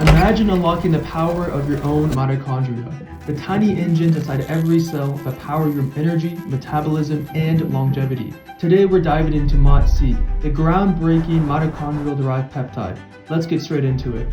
Imagine unlocking the power of your own mitochondria, the tiny engines inside every cell that power your energy, metabolism, and longevity. Today we're diving into MOTS-C, the groundbreaking mitochondrial-derived peptide. Let's get straight into it.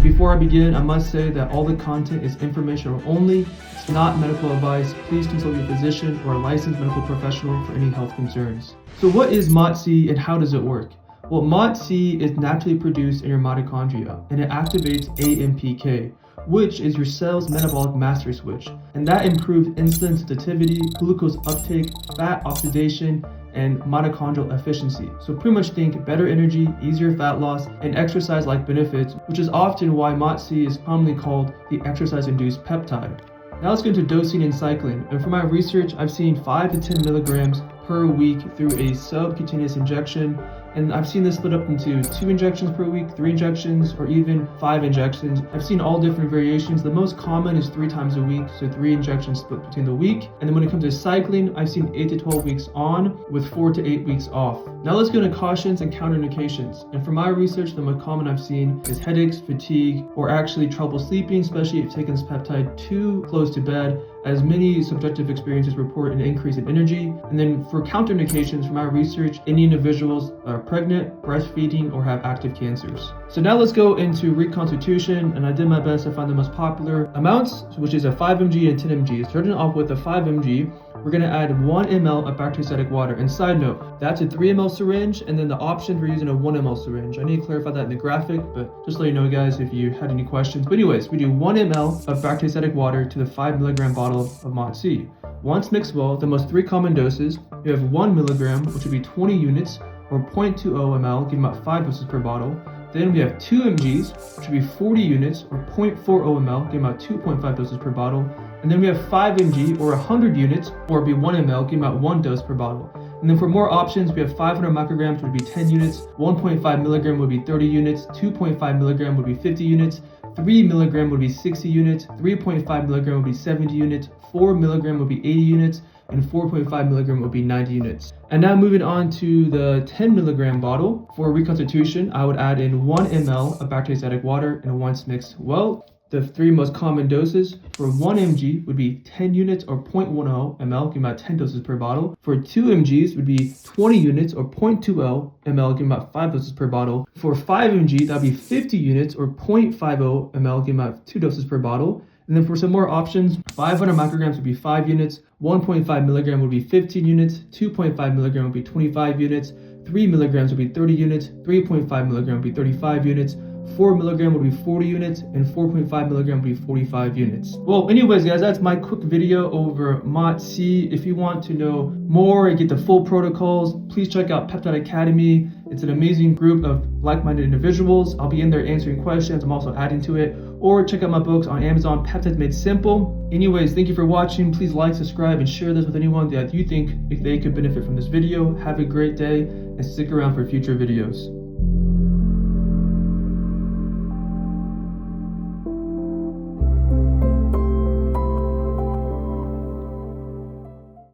Before I begin, I must say that all the content is informational only. It's not medical advice. Please consult your physician or a licensed medical professional for any health concerns. So what is MOTS-C and how does it work? Well, MOTS-C is naturally produced in your mitochondria, and it activates AMPK, which is your cell's metabolic master switch, and that improves insulin sensitivity, glucose uptake, fat oxidation, and mitochondrial efficiency. So pretty much think better energy, easier fat loss, and exercise-like benefits, which is often why MOTS-C is commonly called the exercise-induced peptide. Now let's get into dosing and cycling. And for my research, I've seen 5 to 10 milligrams per week through a subcutaneous injection. And I've seen this split up into 2 injections per week, 3 injections, or even 5 injections. I've seen all different variations. The most common is 3 times a week, so 3 injections split between the week. And then when it comes to cycling, I've seen 8 to 12 weeks on with 4 to 8 weeks off. Now let's go into cautions and counterindications. And for my research, the most common I've seen is headaches, fatigue, or actually trouble sleeping, especially if you've taken this peptide too close to bed, as many subjective experiences report an increase in energy. And then for counterindications from my research, any individuals are pregnant, breastfeeding, or have active cancers. So now let's go into Reconstitution, and I did my best to find the most popular amounts, which is a 5 mg and 10 mg. Starting off with a 5 mg, we're going to add 1 ml of bacteriostatic water. And side note, that's a 3 ml syringe, and then the option for using a 1 ml syringe. I need to clarify that in the graphic, but just let you know, guys, if you had any questions. But anyways, we do 1 ml of bacteriostatic water to the 5 milligram bottle of MOTS-C. Once mixed well, the most 3 common doses, you have 1 milligram, which would be 20 units, or 0.20 ml, giving about 5 doses per bottle. Then we have 2 mgs, which would be 40 units, or 0.40 ml, giving about 2.5 doses per bottle. And then we have 5 mg, or 100 units, or be 1 ml, giving about 1 dose per bottle. And then for more options, we have 500 micrograms would be 10 units, 1.5 milligram would be 30 units, 2.5 milligram would be 50 units, 3 milligram would be 60 units, 3.5 milligram would be 70 units, 4 milligram would be 80 units, and 4.5 milligram would be 90 units. And now moving on to the 10 milligram bottle. For Reconstitution, I would add in 1 ml of bacteriostatic water, and once mixed well, the 3 most common doses for 1 mg would be 10 units or 0.10 ml, giving about 10 doses per bottle. For 2 mgs would be 20 units or 0.20 ml, giving about 5 doses per bottle. For 5 mg, that would be 50 units or 0.50 ml, giving about 2 doses per bottle. And then for some more options, 500 micrograms would be 5 units, 1.5 milligram would be 15 units, 2.5 milligram would be 25 units, 3 milligrams would be 30 units, 3.5 milligram would be 35 units, 4 milligram would be 40 units, and 4.5 milligram would be 45 units. Well, anyways, guys, that's my quick video over MOTS-C. If you want to know more and get the full protocols, please check out Peptide Academy. It's an amazing group of like-minded individuals. I'll be in there answering questions. I'm also adding to it. Or check out my books on Amazon, Peptides Made Simple. Anyways, thank you for watching. Please like, subscribe, and share this with anyone that you think if they could benefit from this video. Have a great day and stick around for future videos.